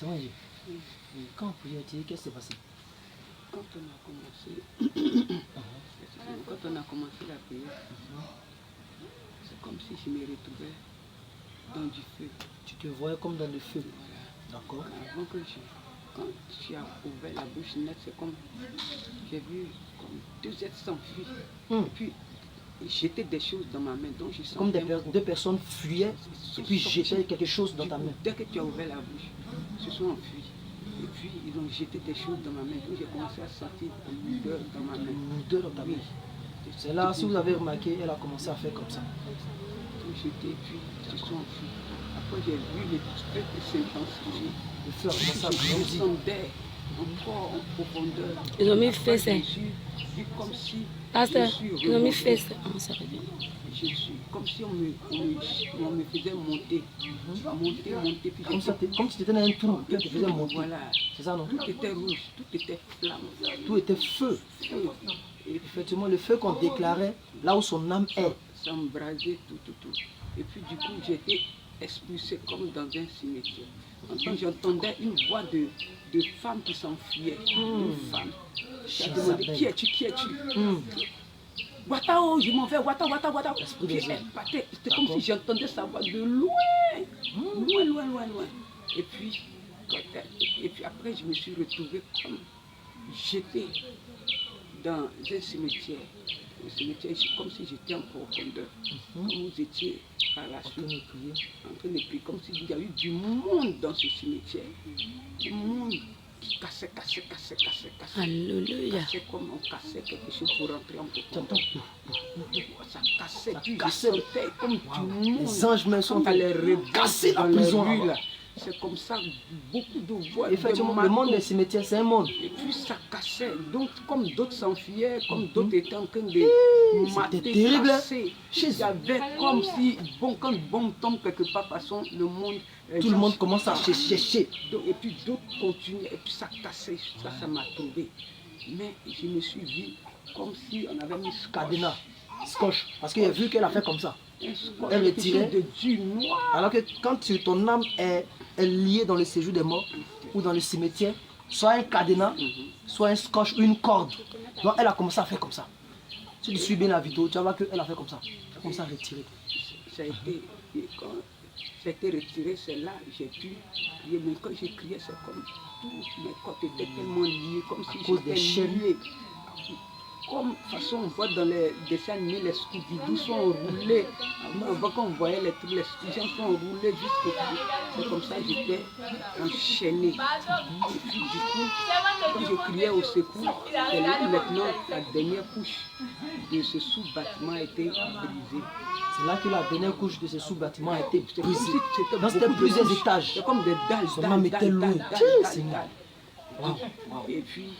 C'est vrai. Et quand on priait, qu'est-ce qui s'est passé? Quand on a commencé, quand on a commencé la prière, c'est comme si je me retrouvais dans du feu. Tu te voyais comme dans le feu. Voilà. D'accord. Avant que quand tu as ouvert la bouche nette, c'est comme j'ai vu comme deux êtres s'enfuir. Et puis jeter des choses dans ma main. Donc je sens comme deux personnes fuyaient et puis jetaient quelque chose dans ta main. Dès que tu as ouvert la bouche, ils se sont enfuis. Et puis ils ont jeté des choses dans ma main. Donc j'ai commencé à sentir une odeur dans ma main. Une odeur dans ta main. C'est là, si vous avez remarqué, elle a commencé à faire comme ça. Ils ont jeté et puis ils se sont enfuis. Après j'ai vu le feu s'intensifier. Le feu a commencé à grandir. Je sentais encore en profondeur. Ils ont mis feu, c'est. Comme si Pasteur, ils ont mis feu, c'est. Je suis comme si on me faisait monter, monter, puis comme si tu étais dans un trou, tu te faisais monter. Voilà. C'est ça, non? Tout était rouge, tout était flamme. Tout était feu. Et effectivement, le feu qu'on déclarait, là où son âme est. Ça embrasait tout. Et puis du coup, j'étais expulsé comme dans un cimetière. Enfin, j'entendais une voix de femme qui s'enfuyait. Une femme. J'ai demandé, qui es-tu? Watao, je m'en vais, Watao. Puis elle battait, c'était comme si j'entendais sa voix de loin. Et puis après, je me suis retrouvé comme jeté dans un cimetière. Le cimetière, comme si j'étais en profondeur. Comme vous étiez par la suite en train de prier, comme s'il y a eu du monde dans ce cimetière. Du monde qui cassait. Alléluia. C'est comme on cassait quelque chose pour rentrer en profondeur. Ça cassait, comme du monde. Les anges même sont allés casser la dans prison. les rues, là. C'est comme ça, beaucoup de voix. Effectivement, le monde des cimetières, c'est un monde. Et puis ça cassait. Donc, comme d'autres s'enfuyaient, comme d'autres étaient en train de mater, terrible. casser. Il y avait comme si, quand bombe tombe quelque part, façon, le monde... Tout le monde commence à chercher. Et puis d'autres continuaient, et puis ça cassait. Ça m'a trouvé. Mais je me suis vu comme si on avait mis cadenas, scotch. Parce qu'il a vu qu'elle a fait comme ça. Elle le tirait. Alors que quand ton âme est liée dans le séjour des morts ou dans le cimetière, soit un cadenas, soit un scotch ou une corde. Donc elle a commencé à faire comme ça. Si tu suis bien la vidéo, tu vas voir qu'elle a fait comme ça. Elle a commencé à retirer. Ça a été retiré, c'est là j'ai pu prier. Mais quand j'ai crié, c'est comme tous mes côtes étaient tellement liés, comme si j'étais lié. Comme de toute façon on voit dans les dessins animés, les Scooby-Doo sont roulés. On voit quand on voyait les gens sont roulés jusqu'au bout. C'est comme ça que j'étais enchaîné. Et puis du coup, quand je criais au secours, c'est là maintenant la dernière couche de ce sous-bâtiment a été brisée. C'est là que la dernière couche de ce sous-bâtiment a été brisée. Donc c'était plusieurs étages. C'est comme des dalles. Son âme était loin. Et puis,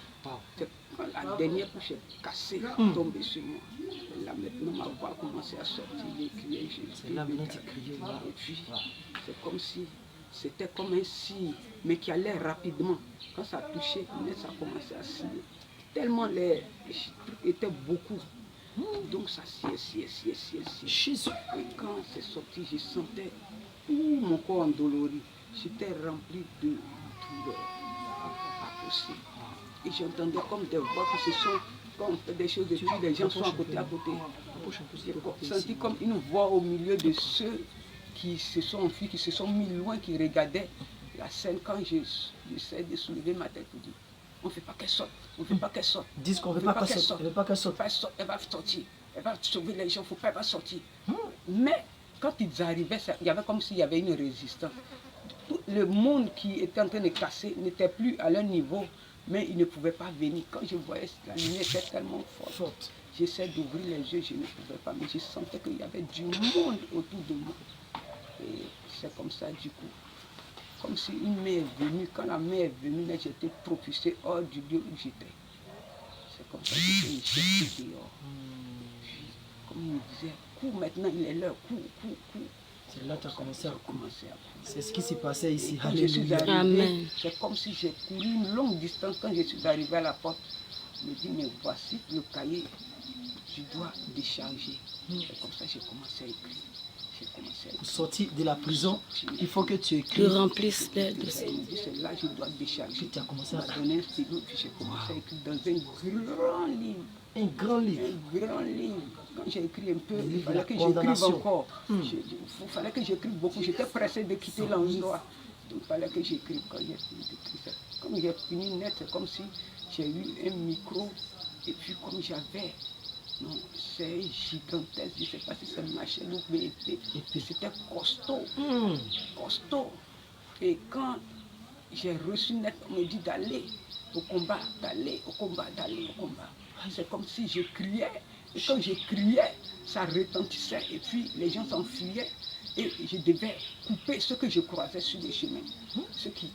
la dernière couche est cassée, tombée sur moi. Là maintenant, ma voix a commencé à sortir, j'ai crié, c'est là maintenant tu criais. Et puis, c'est comme si c'était comme un scie, mais qui allait rapidement. Quand ça touchait, ça a commencé à scier. Tellement les trucs étaient beaucoup. Donc ça sciait. Et quand c'est sorti, je sentais tout mon corps endolori. J'étais rempli de douleur, pas possible. Et j'entendais comme des voix qui se sont, quand on fait des choses et puis les gens sont à côté. J'ai senti comme une voix au milieu de ceux qui se sont enfuis, qui se sont mis loin, qui regardaient la scène. Quand j'essaie de soulever ma tête pour dire, on ne fait pas qu'elle sorte, Disent qu'on ne veut pas qu'elle sorte, elle ne veut pas qu'elle sorte. Elle va sortir, elle va sauver les gens, il ne faut pas, elle va sortir. Mais quand ils arrivaient, il y avait comme s'il y avait une résistance. Tout le monde qui était en train de casser n'était plus à leur niveau, mais ils ne pouvaient pas venir. Quand je voyais la lumière était tellement forte, j'essayais d'ouvrir les yeux, je ne pouvais pas, mais je sentais qu'il y avait du monde autour de moi. Et c'est comme ça du coup. Comme si une main est venue, quand la main est venue, j'étais propulsé hors du lieu où j'étais. C'est comme ça que j'étais jeté dehors. Puis, comme il me disait, cours maintenant, il est l'heure, cours. C'est là que tu as commencé à courir. C'est ce qui s'est passé ici. Amen. C'est comme si j'ai couru une longue distance. Quand je suis arrivé à la porte, je me dis, mais voici le cahier, tu dois décharger. C'est comme ça que j'ai commencé à écrire. pour sortir de la prison, il faut que tu Tu écrives. remplisses les Il dossiers. me dit, c'est là que je dois décharger. Tu as commencé Il à m'a donné un stylo, puis j'ai commencé à écrire dans un grand livre. un grand livre. Un grand livre. Quand j'ai écrit un peu, Le livre il de fallait la que j'écrive condamnation. encore. Il fallait que j'écrive beaucoup. J'étais pressé de quitter l'endroit. Donc il fallait que j'écrive. Quand j'ai fini d'écrire ça, comme j'ai fini net, c'est comme si j'ai eu un micro. Et puis comme j'avais, non, c'est gigantesque. Je ne sais pas si c'est machine ou BEP. C'était costaud. Costaud. Et quand j'ai reçu net, on me dit d'aller au combat, d'aller au combat, d'aller au combat. C'est comme si je criais. Et quand je criais, ça retentissait. Et puis les gens s'enfuyaient. Et je devais couper ce que je croisais sur le chemin. Ceux qui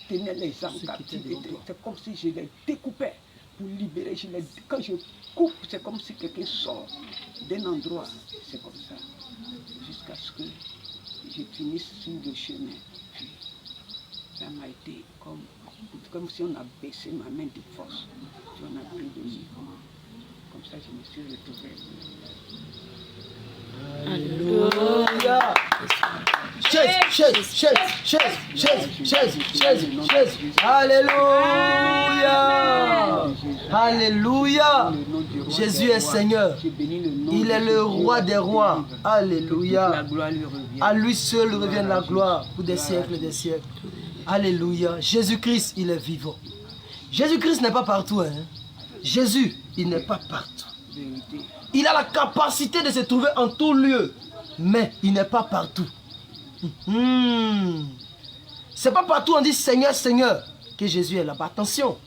tenaient les armes captives. C'est comme si je les découpais pour libérer. Quand je coupe, c'est comme si quelqu'un sort d'un endroit. C'est comme ça. Jusqu'à ce que je finisse sur le chemin. Puis, ça m'a été comme si on a baissé ma main de force. Puis on a pris de mouvement. Comme ça, je me suis retrouvé. Alléluia. Chaise. Alléluia. Alléluia. Jésus est Seigneur. Il est le roi des rois. Alléluia. À lui seul revient la gloire pour des siècles et des siècles. Alléluia. Jésus-Christ, il est vivant. Jésus-Christ n'est pas partout. Hein. Jésus, il n'est pas partout. Il a la capacité de se trouver en tout lieu, mais il n'est pas partout. C'est pas partout on dit Seigneur, Seigneur, que Jésus est là-bas. Attention,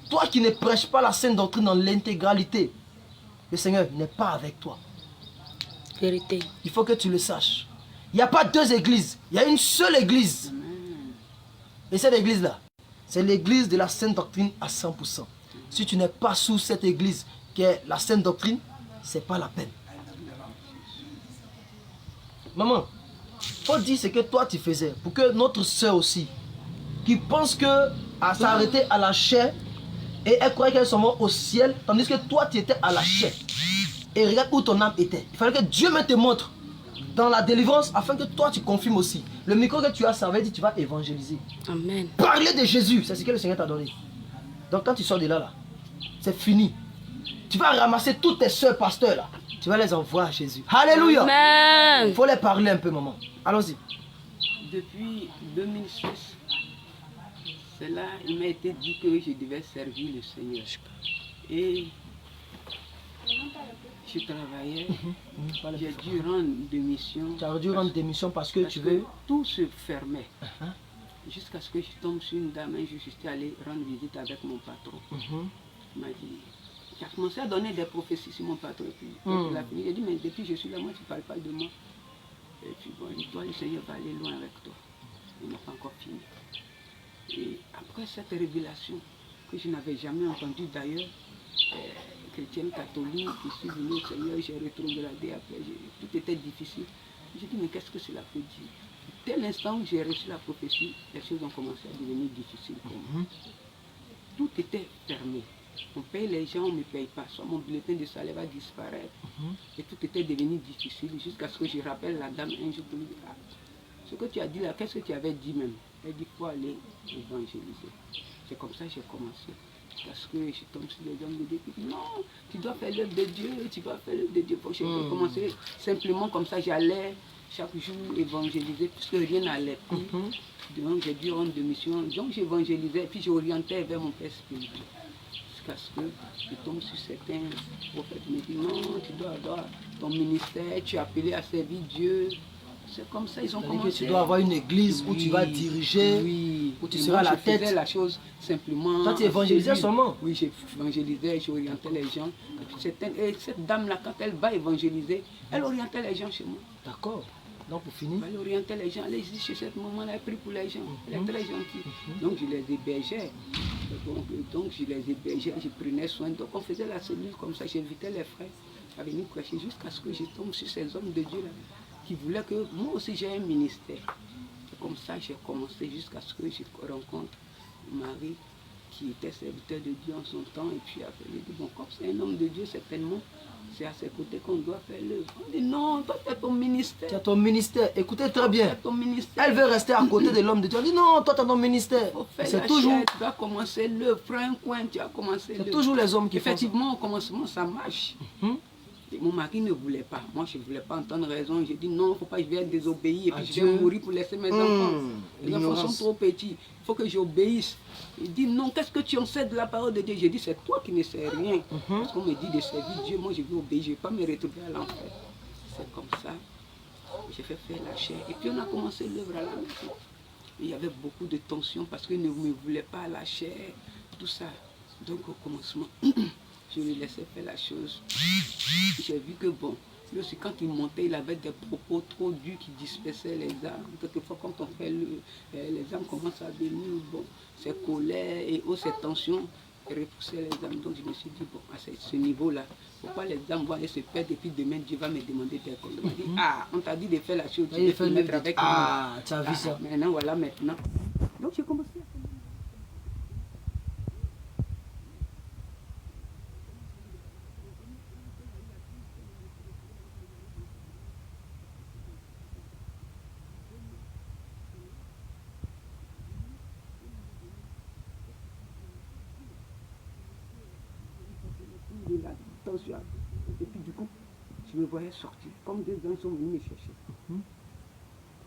toi qui ne prêches pas la sainte doctrine dans l'intégralité, le Seigneur n'est pas avec toi. Vérité. Il faut que tu le saches. Il n'y a pas deux églises, il y a une seule église. Et cette église-là, c'est l'église de la sainte doctrine à 100%. Si tu n'es pas sous cette église qui est la sainte doctrine, c'est pas la peine. Maman, faut dire ce que toi tu faisais pour que notre soeur aussi, qui pense que s'arrêter à la chair et elle croyait qu'elle sont morts au ciel, tandis que toi tu étais à la chair. Et regarde où ton âme était. Il fallait que Dieu me te montre dans la délivrance afin que toi tu confirmes aussi. Le micro que tu as, ça veut dire que tu vas évangéliser. Amen. Parler de Jésus, c'est ce que le Seigneur t'a donné. Donc quand tu sors de là, c'est fini. Tu vas ramasser toutes tes soeurs pasteurs là. Tu vas les envoyer à Jésus. Alléluia. Amen. Il faut les parler un peu, maman. Allons-y. Depuis 2006, c'est là, il m'a été dit que je devais servir le Seigneur. Et je travaillais, j'ai dû rendre démission. Tu as dû rendre démission parce que tu veux. Tout se fermait. Jusqu'à ce que je tombe sur une dame, je suis allé rendre visite avec mon patron. Il m'a dit, j'ai commencé à donner des prophéties sur mon patron. Et puis, il a fini. J'ai dit, mais depuis que je suis là, moi, tu ne parles pas de moi. Et puis, bon, toi, le Seigneur va aller loin avec toi. Il n'a pas encore fini. Et après cette révélation, que je n'avais jamais entendue d'ailleurs, chrétienne catholique, qui suis venue au Seigneur, j'ai rétrogradé après, tout était difficile. J'ai dit, mais qu'est-ce que cela peut dire? Dès l'instant où j'ai reçu la prophétie, les choses ont commencé à devenir difficiles pour moi. Tout était fermé. On paye les gens, on ne me paye pas. Soit mon bulletin de salaire va disparaître. Et tout était devenu difficile jusqu'à ce que je rappelle la dame un jour pour lui dire, ah, ce que tu as dit là, qu'est-ce que tu avais dit même? Elle dit, il faut aller évangéliser. C'est comme ça que j'ai commencé. Parce que je tombe sur les hommes de Dieu qui disent, non, tu dois faire l'œuvre de Dieu, tu dois faire l'œuvre de Dieu. J'ai commencé simplement comme ça, j'allais chaque jour évangéliser, puisque rien n'allait plus. Donc j'ai dû rendre démission. Donc j'évangélisais, puis j'orientais vers mon père spirituel. Jusqu'à ce que je tombe sur certains prophètes qui me disent, non, tu dois avoir ton ministère, tu es appelé à servir Dieu. C'est comme ça, ils ont commencé. Tu dois avoir une église où tu vas diriger, où tu seras à la tête. Je faisais la chose simplement. Toi, tu évangélisais seulement? Oui, j'évangélisais, j'orientais les gens. Et cette dame-là, quand elle va évangéliser, elle orientait les gens chez moi. D'accord. Donc, pour finir. Elle orientait les gens, elle dit chez cette maman-là, elle prie pour les gens. Elle est très gentille. Donc, je les hébergeais. Donc, je les hébergeais, je prenais soin. Donc, on faisait la cellule comme ça, j'invitais les frères à venir prêcher jusqu'à ce que je tombe sur ces hommes de Dieu-là qui voulaient que moi aussi j'ai un ministère. C'est comme ça que j'ai commencé jusqu'à ce que je rencontre Marie qui était serviteur de Dieu en son temps. Et puis après, j'ai dit, bon, comme c'est un homme de Dieu, certainement, c'est à ses côtés qu'on doit faire l'œuvre. On dit non, toi tu as ton ministère. Tu as ton ministère. Écoutez très bien. Tu as ton ministère. Elle veut rester à côté de l'homme de Dieu. Elle dit non, toi tu as ton ministère. C'est toujours. Tu vas commencer l'œuvre. Prends un coin, tu as commencé l'œuvre. C'est toujours les hommes qui font ça. Effectivement, au commencement, ça marche. Et mon mari ne voulait pas. Moi, je ne voulais pas entendre raison. J'ai dit non, il ne faut pas que je vienne désobéir. Et puis je vais mourir pour laisser mes enfants. Les enfants sont trop petits. Il faut que j'obéisse. Il dit non, qu'est-ce que tu en sais de la parole de Dieu? J'ai dit c'est toi qui ne sais rien. Parce qu'on me dit de servir Dieu. Moi, je veux obéir. Je ne vais pas me retrouver à l'enfer. C'est comme ça. J'ai fait faire la chair. Et puis on a commencé l'œuvre à la maison. Il y avait beaucoup de tensions parce qu'il ne me voulait pas à la chair. Tout ça. Donc au commencement, je lui laissais faire la chose. J'ai vu que bon, lui aussi quand il montait, il avait des propos trop durs qui dispersaient les âmes. Quelquefois quand on fait les âmes commencent à venir, bon, ces colères et ces tensions repoussaient les âmes. Donc je me suis dit, bon, à ce niveau-là, pourquoi les âmes vont aller se perdre et puis demain Dieu va me demander des comptes. Il m'a dit, ah, on t'a dit de faire la chose, tu veux te mettre avec moi. Ah, tu as vu ça. Maintenant, voilà, maintenant. Donc j'ai commencé à faire. De la tension. Et puis du coup, je me voyais sortir. Comme deux gens sont venus me chercher.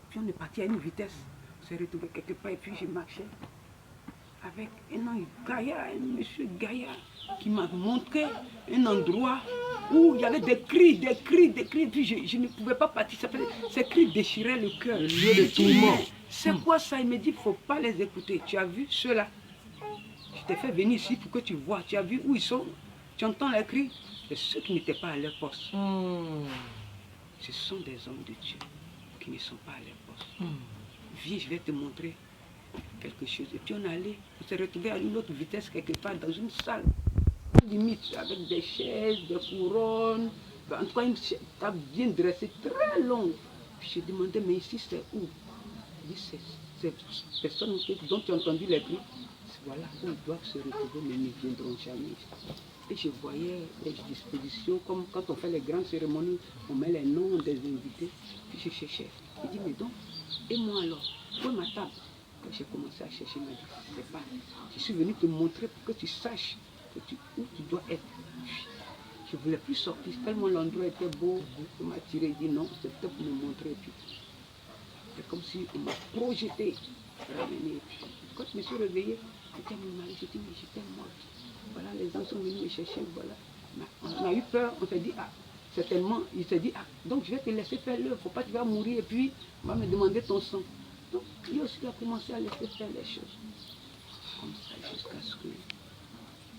Puis on est parti à une vitesse. On s'est retrouvé quelque part et puis je marchais avec un homme gaillard, un monsieur gaillard, qui m'a montré un endroit où il y avait des cris, des cris, des cris. Et puis je ne pouvais pas partir. Ces cris déchiraient le cœur. Le lieu de tourment. C'est quoi ça? Il me dit, il ne faut pas les écouter. Tu as vu ceux-là? Je t'ai fait venir ici pour que tu vois. Tu as vu où ils sont? Tu entends les cris? C'est ceux qui n'étaient pas à leur poste. Ce sont des hommes de Dieu qui ne sont pas à leur poste. Viens, je vais te montrer quelque chose. Et puis on allait, on s'est retrouvé à une autre vitesse quelque part dans une salle. Limite, avec des chaises, des couronnes. En tout cas, une table bien dressée, très longue. Puis je demandais, mais ici c'est où? Il dit, c'est personnes dont tu as entendu les cris. Voilà où ils doivent se retrouver, mais ils ne viendront jamais. Et je voyais les dispositions, comme quand on fait les grandes cérémonies, on met les noms des invités. Puis je cherchais. Il dit, mais donc, et moi alors, où est ma table? Quand j'ai commencé à chercher, il m'a dit, c'est pas. Je suis venu te montrer pour que tu saches où tu dois être. Je ne voulais plus sortir, tellement l'endroit était beau. Il m'a tiré, il dit non, c'était pour me montrer. Et puis, c'est comme si on m'a projeté, ramené. Quand je me suis réveillée, c'était mon mari, j'ai dit, mais j'étais morte. Voilà, les gens sont venus me chercher, voilà. On a eu peur, on s'est dit, ah, certainement, il s'est dit, ah, donc je vais te laisser faire l'œuvre, il ne faut pas que tu vas mourir, et puis on va me demander ton sang. Donc, lui aussi a commencé à laisser faire les choses. Comme ça, jusqu'à ce que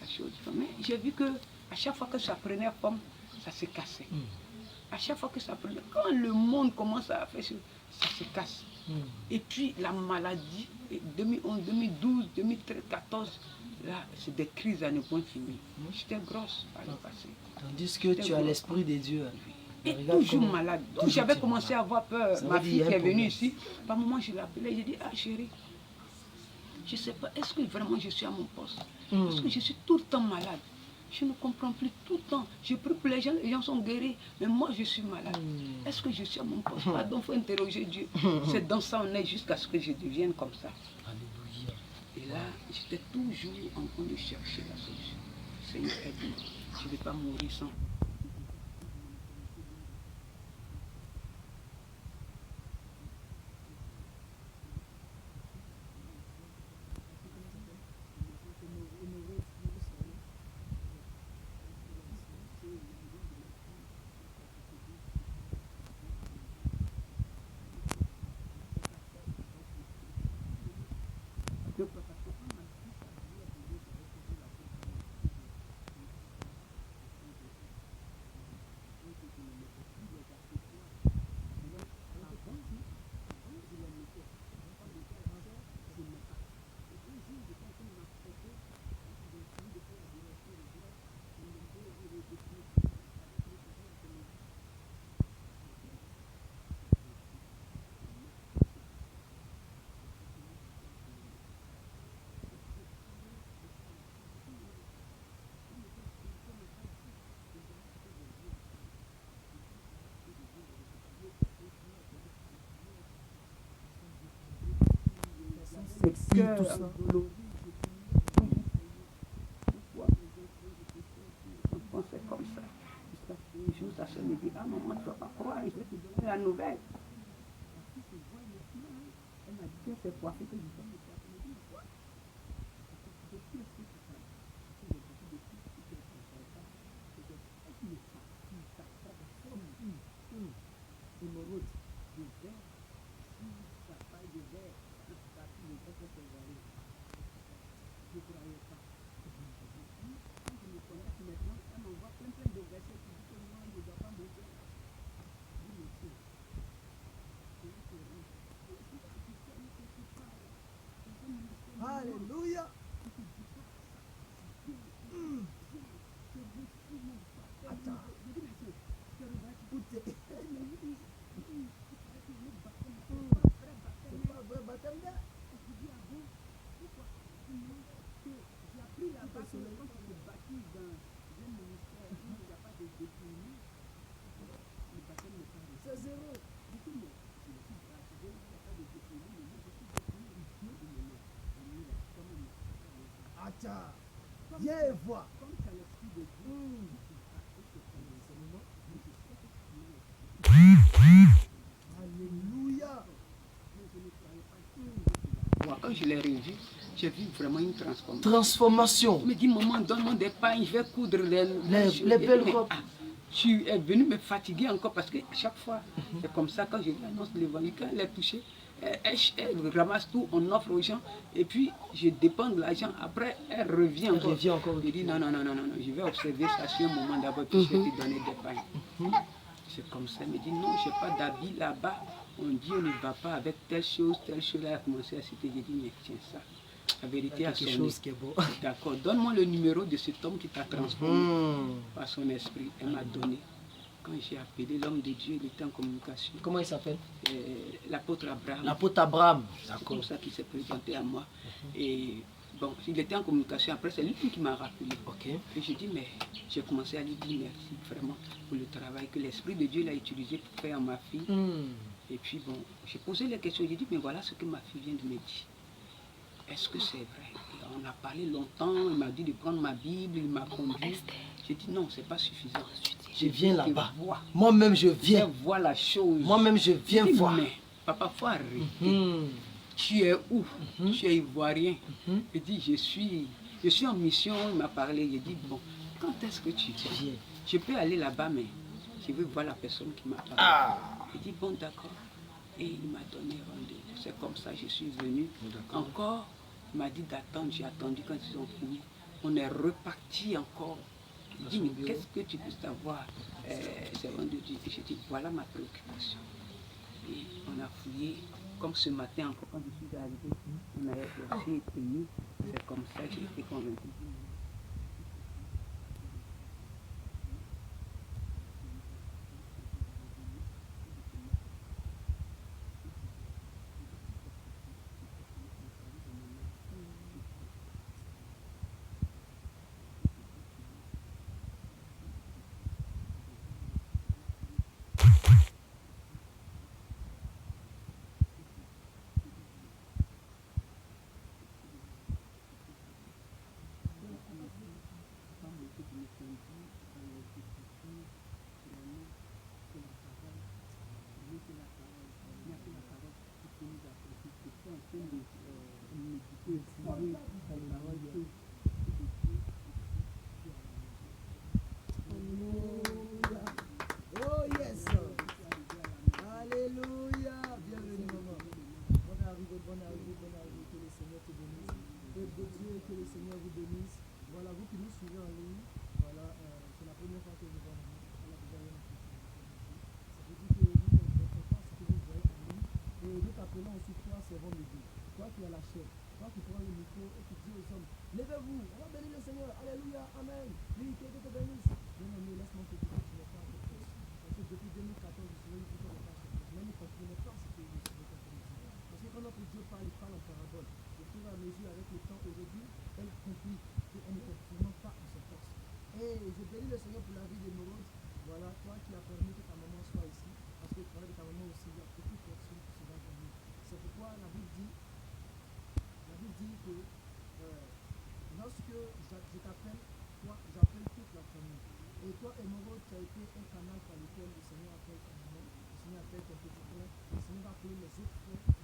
la chose... Mais j'ai vu que à chaque fois que ça prenait forme, ça se cassait. À chaque fois que ça prenait... Quand le monde commence à faire ça, ça se casse. Et puis la maladie, 2011, 2012, 2014, là, c'est des crises à ne point finir. J'étais grosse par le passé. Tandis que tu as l'esprit de Dieu. Et toujours malade. Donc j'avais commencé à avoir peur. Ma fille qui est venue ici, par moment je l'appelais, j'ai dit, ah chérie, je ne sais pas, est-ce que vraiment je suis à mon poste? Parce que je suis tout le temps malade. Je ne comprends plus tout le temps. Je prie pour les gens sont guéris, mais moi je suis malade. Est-ce que je suis à mon poste? Pardon, il faut interroger Dieu. C'est dans ça on est jusqu'à ce que je devienne comme ça. Alléluia. Et là, j'étais toujours en train de chercher la solution. Seigneur, aide-moi. Je ne vais pas mourir sans. réflexive, cœur tout ça. endolori. Enfant, c'est comme ça. Jusqu'à ce qu'un jour, sa soeur me dit, ah maman, tu ne vas pas croire, je vais te donner la nouvelle. Elle m'a dit que c'est coiffé que je fais. Alléluia. Attends. C'est pas vrai baptême là. C'est zéro. Attends. Viens et vois. Alléluia. Moi, quand je l'ai revu, j'ai vu vraiment une transformation. Transformation. Il me dit, maman, donne-moi des pailles, je vais coudre Les belles robes. Tu es venu me fatiguer encore parce que chaque fois, c'est comme ça, quand je lui annonce l'évangile, quand elle est touchée, elle ramasse tout, on offre aux gens, et puis je dépends de l'argent. Après, elle revient encore. Je dis non, je vais observer ça sur un moment d'abord, puis je vais te donner des pailles. C'est comme ça, elle me dit non, je n'ai pas d'habit là-bas. On dit on ne va pas avec telle chose, elle a commencé à citer. J'ai dit mais tiens ça. La vérité a quelque sonné. chose qui est beau. D'accord, donne-moi le numéro de cet homme qui t'a transformé par son esprit. Elle m'a donné. Quand j'ai appelé l'homme de Dieu, il était en communication. Comment il s'appelle? L'apôtre Abraham. L'apôtre Abraham. C'est comme ça qu'il s'est présenté à moi. Et bon, il était en communication. Après, c'est lui qui m'a rappelé. Okay. Et je dis, mais j'ai commencé à lui dire merci vraiment pour le travail que l'Esprit de Dieu l'a utilisé pour faire à ma fille. Et puis bon, j'ai posé les questions. J'ai dit, mais voilà ce que ma fille vient de me dire. Est-ce que c'est vrai? Et on a parlé longtemps. Il m'a dit de prendre ma Bible, il m'a conduit. J'ai dit, non, c'est pas suffisant. Je viens là-bas. Moi-même, je viens. Je vois la chose. Moi-même, je viens voir. Mais papa, faut arrêter. Tu es où? Tu es ivoirien. Il dit, je suis en mission. Il m'a parlé. Il dit, bon, quand est-ce que tu viens? Je peux aller là-bas, mais je veux voir la personne qui m'a parlé. Il dit, bon, d'accord. Et il m'a donné rendez-vous. C'est comme ça que je suis venu. Encore, il m'a dit d'attendre. J'ai attendu quand ils ont fini. On est reparti encore. Il dit, mais qu'est-ce que tu peux savoir? C'est vendredi. Et j'ai dit, voilà ma préoccupation. Et on a fouillé. Comme ce matin, encore quand je suis arrivé, on a aussi payé. C'est comme ça que j'ai été convaincu. Oh yes. Alléluia. Bienvenue maman. Bonne arrivée, bonne arrivée, bonne arrivée. Que le Seigneur te bénisse. Peuple de Dieu, que le Seigneur vous bénisse. Voilà, vous qui nous suivez en ligne, voilà, c'est la première fois que vous voyez. Voilà, vous voyez. Ça veut dire que nous ne comprenons pas ce que vous voyez en ligne. Et nous t'appelons aussi toi, servant de Dieu. Toi qui as la chair, toi qui prends le micro et qui dis aux hommes, levez-vous, on va bénir le Seigneur. Alléluia, amen. Oui, que Dieu te bénisse. Bien-aimé, laisse-moi te dire que tu n'es pas à cette place. Parce que depuis 2014, le Seigneur nous dit qu'on n'est pas à cette place. Mais nous ne comprenons pas ce que le Seigneur est en train de dire. Parce que quand notre Dieu parle, il parle en parabole. Au fur et à mesure, avec le temps aujourd'hui, elle conclut qu'elle n'était vraiment pas à cette place. Et je bénis le Seigneur pour la vie d'Émeraude. Voilà, toi qui as permis que ta maman soit ici. Parce que le travail de ta maman aussi, il y a beaucoup de personnes qui se vont venir. C'est pourquoi la Bible dit Emogo, tu as été un canal par lequel le Seigneur appelle ton nom, le Seigneur appelle ton petit frère, le Seigneur va appeler les autres frères.